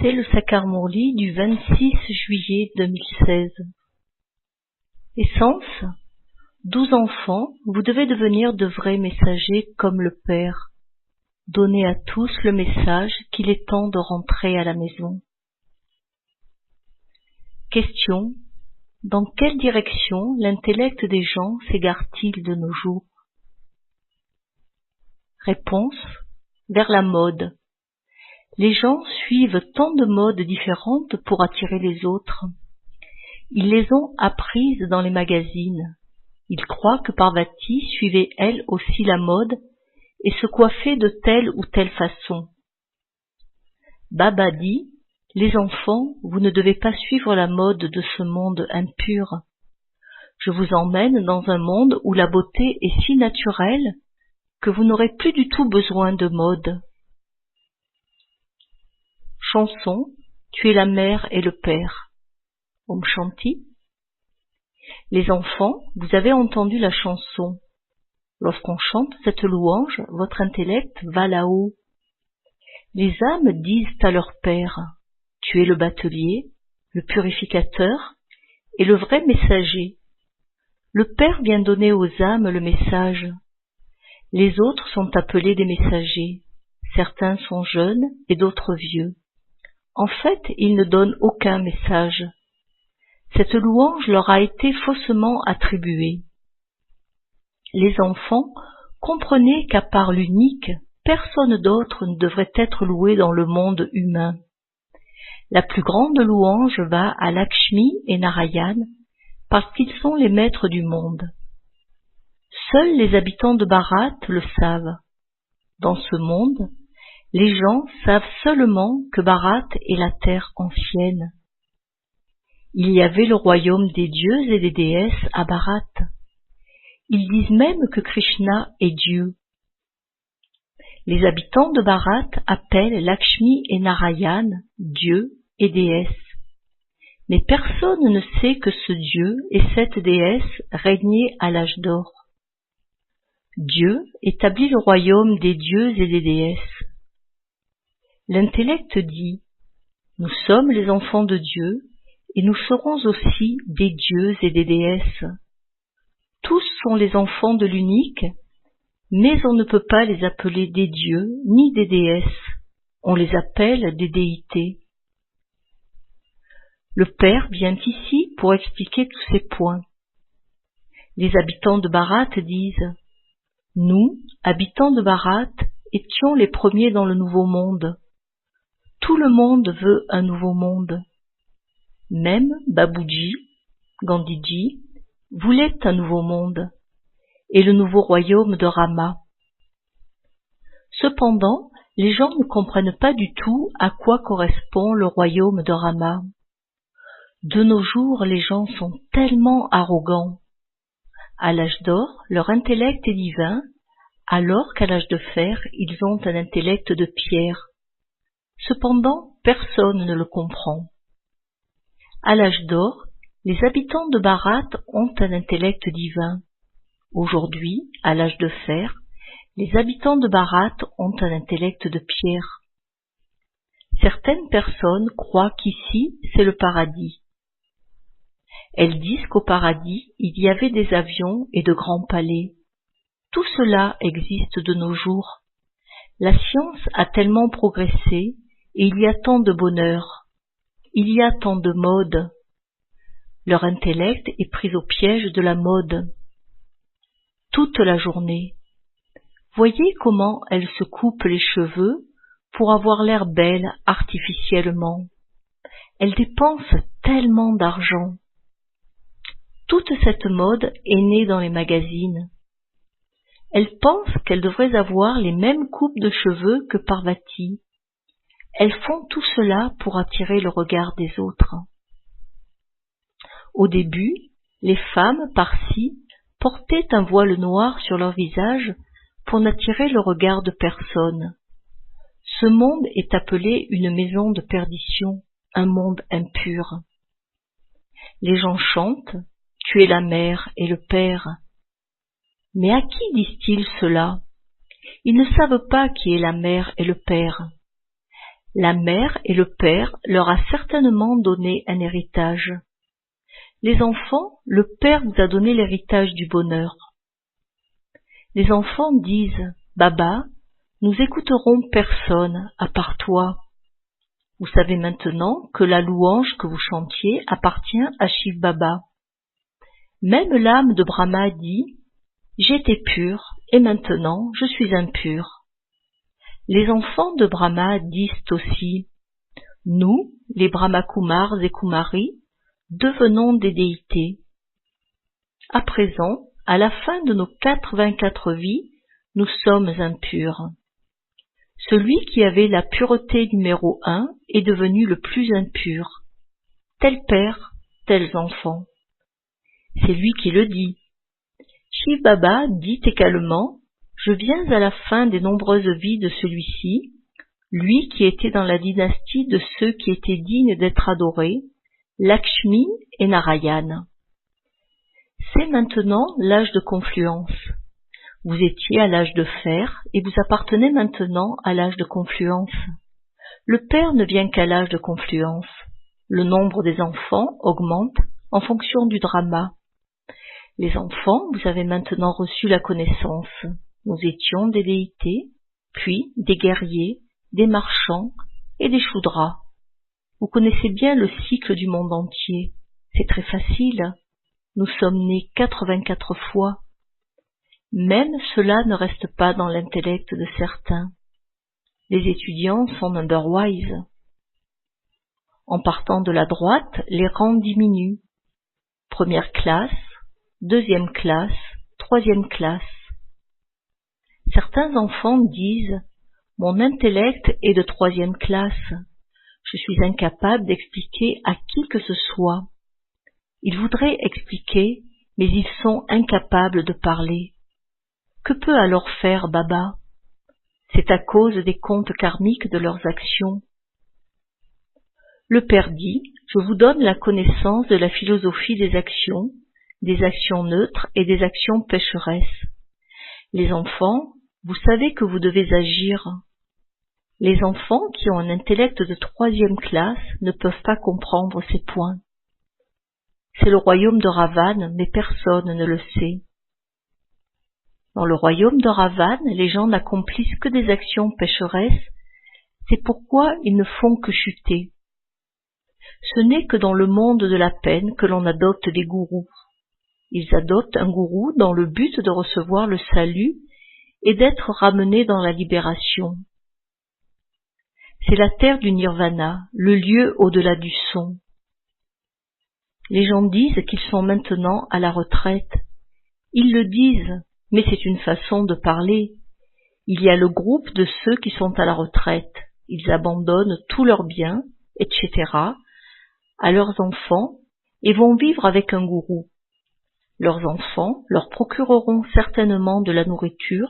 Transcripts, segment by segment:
C'est le Sakar Murli du 26 juillet 2016. Essence, 12 enfants, vous devez devenir de vrais messagers comme le Père. Donnez à tous le message qu'il est temps de rentrer à la maison. Question. Dans quelle direction l'intellect des gens s'égare-t-il de nos jours? Réponse. Vers la mode. Les gens suivent tant de modes différentes pour attirer les autres. Ils les ont apprises dans les magazines. Ils croient que Parvati suivait elle aussi la mode et se coiffait de telle ou telle façon. Baba dit, les enfants, vous ne devez pas suivre la mode de ce monde impur. Je vous emmène dans un monde où la beauté est si naturelle que vous n'aurez plus du tout besoin de mode. Chanson, tu es la mère et le père. Om Shanti. Les enfants, vous avez entendu la chanson. Lorsqu'on chante cette louange, votre intellect va là-haut. Les âmes disent à leur père, tu es le batelier, le purificateur et le vrai messager. Le père vient donner aux âmes le message. Les autres sont appelés des messagers. Certains sont jeunes et d'autres vieux. En fait, ils ne donnent aucun message. Cette louange leur a été faussement attribuée. Les enfants, comprenez qu'à part l'unique, personne d'autre ne devrait être loué dans le monde humain. La plus grande louange va à Lakshmi et Narayana parce qu'ils sont les maîtres du monde. Seuls les habitants de Bharat le savent. Dans ce monde, les gens savent seulement que Bharat est la terre ancienne. Il y avait le royaume des dieux et des déesses à Bharat. Ils disent même que Krishna est Dieu. Les habitants de Bharat appellent Lakshmi et Narayana Dieu et déesse. Mais personne ne sait que ce Dieu et cette déesse régnaient à l'âge d'or. Dieu établit le royaume des dieux et des déesses. L'intellect dit, nous sommes les enfants de Dieu et nous serons aussi des dieux et des déesses. Tous sont les enfants de l'unique, mais on ne peut pas les appeler des dieux ni des déesses, on les appelle des déités. Le Père vient ici pour expliquer tous ces points. Les habitants de Bharat disent, nous, habitants de Bharat, étions les premiers dans le nouveau monde. Tout le monde veut un nouveau monde. Même Babuji, Gandhiji, voulait un nouveau monde, et le nouveau royaume de Rama. Cependant, les gens ne comprennent pas du tout à quoi correspond le royaume de Rama. De nos jours, les gens sont tellement arrogants. À l'âge d'or, leur intellect est divin, alors qu'à l'âge de fer, ils ont un intellect de pierre. Cependant, personne ne le comprend. À l'âge d'or, les habitants de Bharat ont un intellect divin. Aujourd'hui, à l'âge de fer, les habitants de Bharat ont un intellect de pierre. Certaines personnes croient qu'ici, c'est le paradis. Elles disent qu'au paradis, il y avait des avions et de grands palais. Tout cela existe de nos jours. La science a tellement progressé et il y a tant de bonheur. Il y a tant de modes. Leur intellect est pris au piège de la mode. Toute la journée. Voyez comment elles se coupent les cheveux pour avoir l'air belles artificiellement. Elles dépensent tellement d'argent. Toute cette mode est née dans les magazines. Elles pensent qu'elles devraient avoir les mêmes coupes de cheveux que Parvati. Elles font tout cela pour attirer le regard des autres. Au début, les femmes, par-ci, portaient un voile noir sur leur visage pour n'attirer le regard de personne. Ce monde est appelé une maison de perdition, un monde impur. Les gens chantent, tu es la mère et le père. Mais à qui disent-ils cela? Ils ne savent pas qui est la mère et le père. La mère et le père leur a certainement donné un héritage. Les enfants, le père vous a donné l'héritage du bonheur. Les enfants disent « Baba, nous écouterons personne à part toi. » Vous savez maintenant que la louange que vous chantiez appartient à Shiv Baba. Même l'âme de Brahma dit « J'étais pur et maintenant je suis impur. » Les enfants de Brahma disent aussi « Nous, les Brahmakumars et Kumaris, devenons des déités. » À présent, à la fin de nos 84 vies, nous sommes impurs. Celui qui avait la pureté numéro 1 est devenu le plus impur. Tel père, tels enfants. C'est lui qui le dit. Shiv Baba dit également « Je viens à la fin des nombreuses vies de celui-ci, lui qui était dans la dynastie de ceux qui étaient dignes d'être adorés, Lakshmi et Narayana. » C'est maintenant l'âge de confluence. Vous étiez à l'âge de fer et vous appartenez maintenant à l'âge de confluence. Le père ne vient qu'à l'âge de confluence. Le nombre des enfants augmente en fonction du drama. Les enfants, vous avez maintenant reçu la connaissance. Nous étions des déités, puis des guerriers, des marchands et des Shudras. Vous connaissez bien le cycle du monde entier. C'est très facile. Nous sommes nés 84 fois. Même cela ne reste pas dans l'intellect de certains. Les étudiants sont number wise. En partant de la droite, les rangs diminuent. Première classe, deuxième classe, troisième classe. Certains enfants disent « Mon intellect est de troisième classe. Je suis incapable d'expliquer à qui que ce soit. » Ils voudraient expliquer, mais ils sont incapables de parler. Que peut alors faire Baba? C'est à cause des comptes karmiques de leurs actions. Le Père dit, je vous donne la connaissance de la philosophie des actions neutres et des actions pécheresses. Les enfants, vous savez que vous devez agir. Les enfants qui ont un intellect de troisième classe ne peuvent pas comprendre ces points. C'est le royaume de Ravan, mais personne ne le sait. Dans le royaume de Ravan, les gens n'accomplissent que des actions pécheresses, c'est pourquoi ils ne font que chuter. Ce n'est que dans le monde de la peine que l'on adopte des gourous. Ils adoptent un gourou dans le but de recevoir le salut et d'être ramenés dans la libération. C'est la terre du nirvana, le lieu au-delà du son. Les gens disent qu'ils sont maintenant à la retraite. Ils le disent, mais c'est une façon de parler. Il y a le groupe de ceux qui sont à la retraite. Ils abandonnent tous leurs biens, etc., à leurs enfants et vont vivre avec un gourou. Leurs enfants leur procureront certainement de la nourriture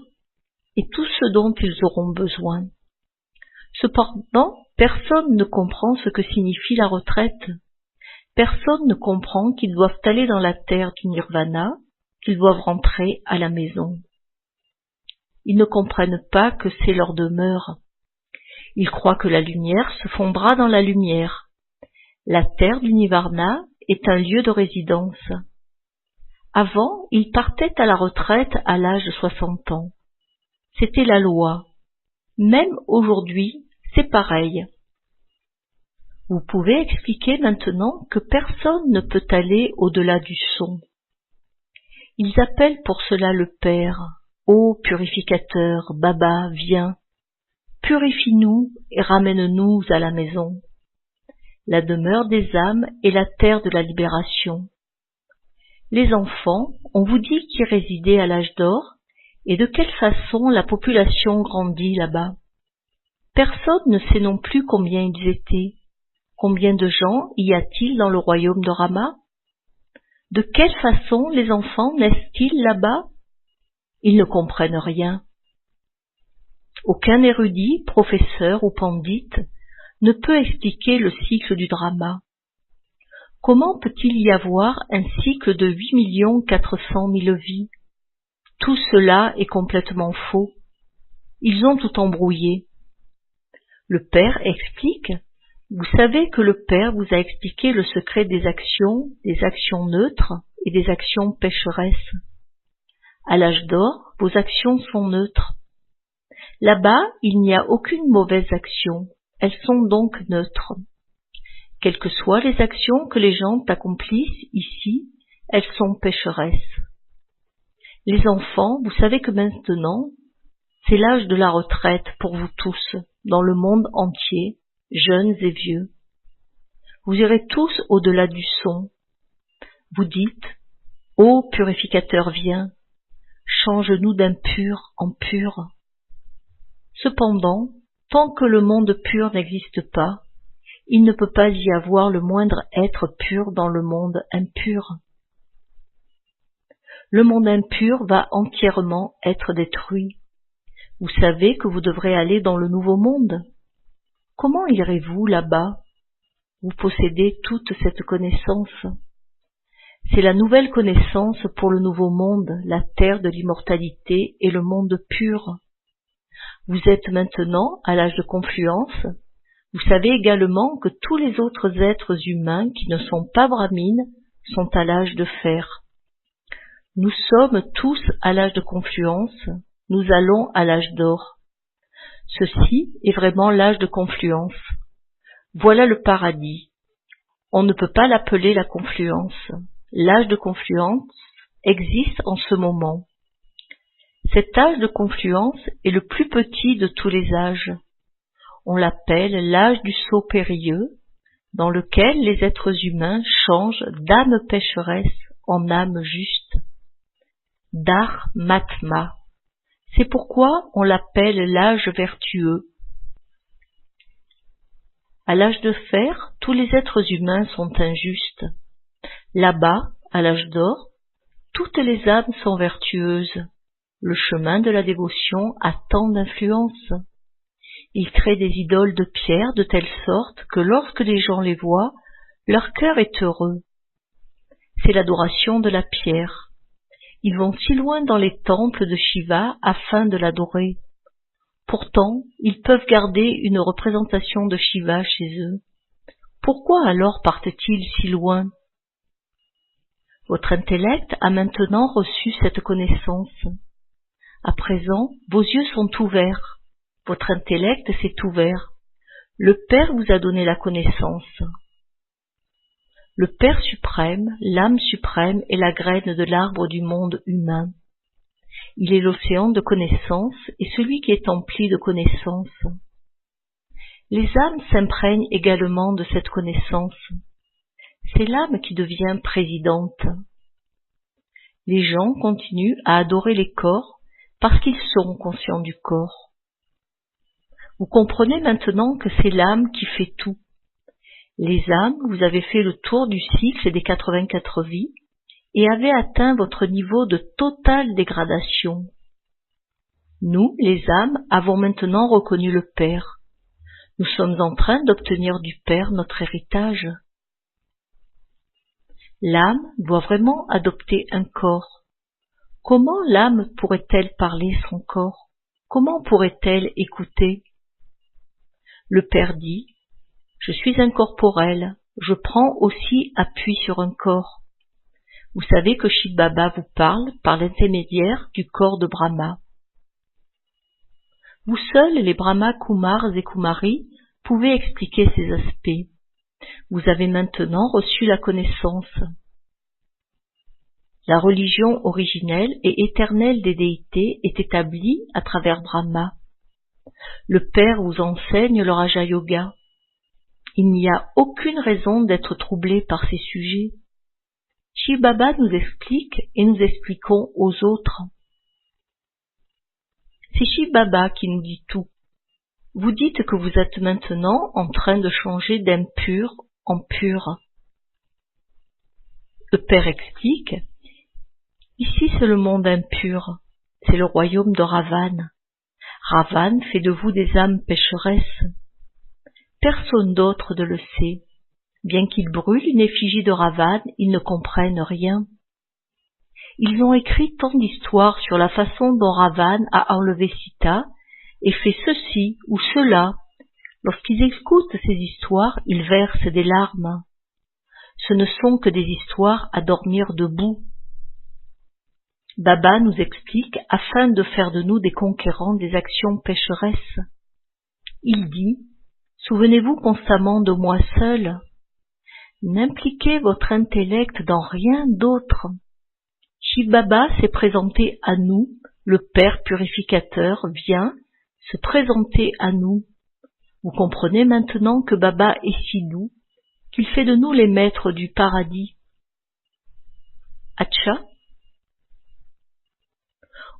et tout ce dont ils auront besoin. Cependant, personne ne comprend ce que signifie la retraite. Personne ne comprend qu'ils doivent aller dans la terre du nirvana, qu'ils doivent rentrer à la maison. Ils ne comprennent pas que c'est leur demeure. Ils croient que la lumière se fondra dans la lumière. La terre du nirvana est un lieu de résidence. Avant, ils partaient à la retraite à l'âge de 60 ans. C'était la loi. Même aujourd'hui, c'est pareil. Vous pouvez expliquer maintenant que personne ne peut aller au-delà du son. Ils appellent pour cela le Père. Ô purificateur, Baba, viens, purifie-nous et ramène-nous à la maison. La demeure des âmes est la terre de la libération. Les enfants, on vous dit qui résidait à l'âge d'or et de quelle façon la population grandit là-bas. Personne ne sait non plus combien ils étaient. Combien de gens y a-t-il dans le royaume de Rama? De quelle façon les enfants naissent-ils là-bas? Ils ne comprennent rien. Aucun érudit, professeur ou pandite ne peut expliquer le cycle du drama. Comment peut-il y avoir un cycle de 8 400 000 vies? Tout cela est complètement faux. Ils ont tout embrouillé. Le père explique. Vous savez que le père vous a expliqué le secret des actions neutres et des actions pécheresses. À l'âge d'or, vos actions sont neutres. Là-bas, il n'y a aucune mauvaise action. Elles sont donc neutres. Quelles que soient les actions que les gens accomplissent ici, elles sont pécheresses. Les enfants, vous savez que maintenant, c'est l'âge de la retraite pour vous tous, dans le monde entier, jeunes et vieux. Vous irez tous au-delà du son. Vous dites, « Ô purificateur, viens, change-nous d'impur en pur. » Cependant, tant que le monde pur n'existe pas, il ne peut pas y avoir le moindre être pur dans le monde impur. Le monde impur va entièrement être détruit. Vous savez que vous devrez aller dans le nouveau monde. Comment irez-vous là-bas? Vous possédez toute cette connaissance. C'est la nouvelle connaissance pour le nouveau monde, la terre de l'immortalité et le monde pur. Vous êtes maintenant à l'âge de confluence. Vous savez également que tous les autres êtres humains qui ne sont pas brahmines sont à l'âge de fer. Nous sommes tous à l'âge de confluence, nous allons à l'âge d'or. Ceci est vraiment l'âge de confluence. Voilà le paradis. On ne peut pas l'appeler la confluence. L'âge de confluence existe en ce moment. Cet âge de confluence est le plus petit de tous les âges. On l'appelle l'âge du saut périlleux, dans lequel les êtres humains changent d'âme pécheresse en âme juste. Dharmatma. C'est pourquoi on l'appelle l'âge vertueux. À l'âge de fer, tous les êtres humains sont injustes. Là-bas, à l'âge d'or, toutes les âmes sont vertueuses. Le chemin de la dévotion a tant d'influence. Ils créent des idoles de pierre de telle sorte que lorsque les gens les voient, leur cœur est heureux. C'est l'adoration de la pierre. Ils vont si loin dans les temples de Shiva afin de l'adorer. Pourtant, ils peuvent garder une représentation de Shiva chez eux. Pourquoi alors partent-ils si loin? Votre intellect a maintenant reçu cette connaissance. À présent, vos yeux sont ouverts. Votre intellect s'est ouvert. Le Père vous a donné la connaissance. Le Père suprême, l'âme suprême est la graine de l'arbre du monde humain. Il est l'océan de connaissance et celui qui est empli de connaissance. Les âmes s'imprègnent également de cette connaissance. C'est l'âme qui devient présidente. Les gens continuent à adorer les corps parce qu'ils sont conscients du corps. Vous comprenez maintenant que c'est l'âme qui fait tout. Les âmes, vous avez fait le tour du cycle des 84 vies et avez atteint votre niveau de totale dégradation. Nous, les âmes, avons maintenant reconnu le Père. Nous sommes en train d'obtenir du Père notre héritage. L'âme doit vraiment adopter un corps. Comment l'âme pourrait-elle parler son corps? Comment pourrait-elle écouter? Le Père dit, « Je suis incorporel, je prends aussi appui sur un corps. » Vous savez que Shiv Baba vous parle par l'intermédiaire du corps de Brahma. Vous seuls, les Brahmas, Kumars et Kumaris, pouvez expliquer ces aspects. Vous avez maintenant reçu la connaissance. La religion originelle et éternelle des déités est établie à travers Brahma. Le Père vous enseigne le Raja Yoga. Il n'y a aucune raison d'être troublé par ces sujets. Shiv Baba nous explique et nous expliquons aux autres. C'est Shiv Baba qui nous dit tout. Vous dites que vous êtes maintenant en train de changer d'impur en pur. Le Père explique. Ici c'est le monde impur, c'est le royaume de Ravan. Ravan fait de vous des âmes pécheresses. Personne d'autre ne le sait. Bien qu'ils brûlent une effigie de Ravan, ils ne comprennent rien. Ils ont écrit tant d'histoires sur la façon dont Ravan a enlevé Sita et fait ceci ou cela, Lorsqu'ils écoutent ces histoires, ils versent des larmes. Ce ne sont que des histoires à dormir debout. Baba nous explique afin de faire de nous des conquérants des actions pécheresses. Il dit, souvenez-vous constamment de moi seul. N'impliquez votre intellect dans rien d'autre. Shiv Baba s'est présenté à nous, le Père purificateur vient se présenter à nous. Vous comprenez maintenant que Baba est si doux, qu'il fait de nous les maîtres du paradis. Acha.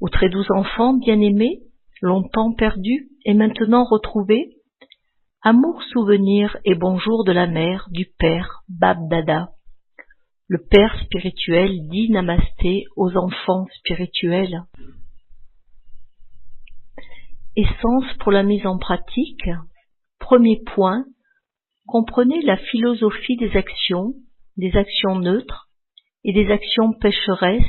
Ô très doux enfants bien-aimés, longtemps perdus et maintenant retrouvés, amour, souvenir et bonjour de la mère, du Père, Bab Dada. Le Père spirituel dit namasté aux enfants spirituels. Essence pour la mise en pratique. Premier point, comprenez la philosophie des actions neutres et des actions pécheresses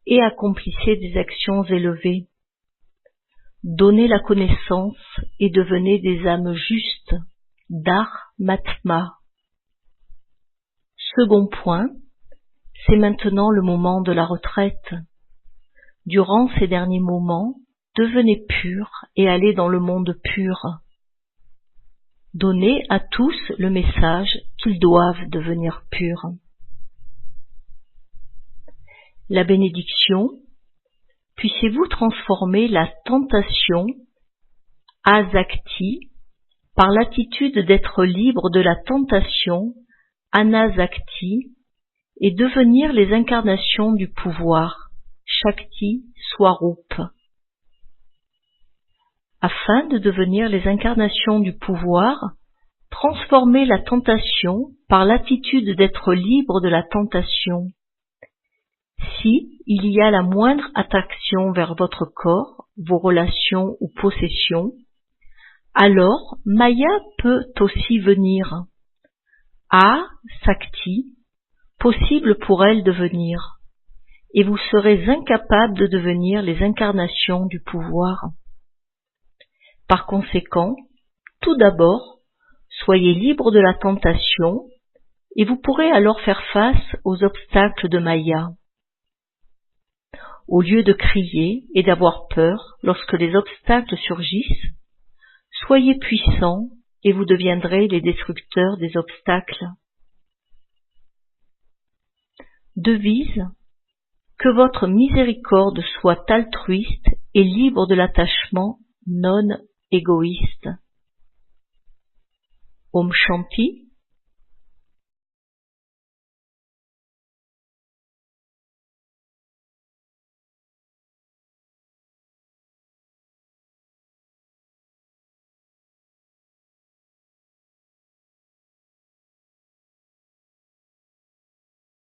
et accomplissez des actions élevées. Donnez la connaissance et devenez des âmes justes, Dharmatma. Second point, c'est maintenant le moment de la retraite. Durant ces derniers moments, devenez purs et allez dans le monde pur. Donnez à tous le message qu'ils doivent devenir purs. La bénédiction, puissiez-vous transformer la tentation Asakti par l'attitude d'être libre de la tentation Anasakti et devenir les incarnations du pouvoir Shakti Swarup. Afin de devenir les incarnations du pouvoir, transformez la tentation par l'attitude d'être libre de la tentation. Si il y a la moindre attraction vers votre corps, vos relations ou possessions, alors Maya peut aussi venir. Sakti, possible pour elle de venir, et vous serez incapables de devenir les incarnations du pouvoir. Par conséquent, tout d'abord, soyez libre de la tentation, et vous pourrez alors faire face aux obstacles de Maya. Au lieu de crier et d'avoir peur lorsque les obstacles surgissent, soyez puissants et vous deviendrez les destructeurs des obstacles. Devise, que votre miséricorde soit altruiste et libre de l'attachement non égoïste. Om Shanti.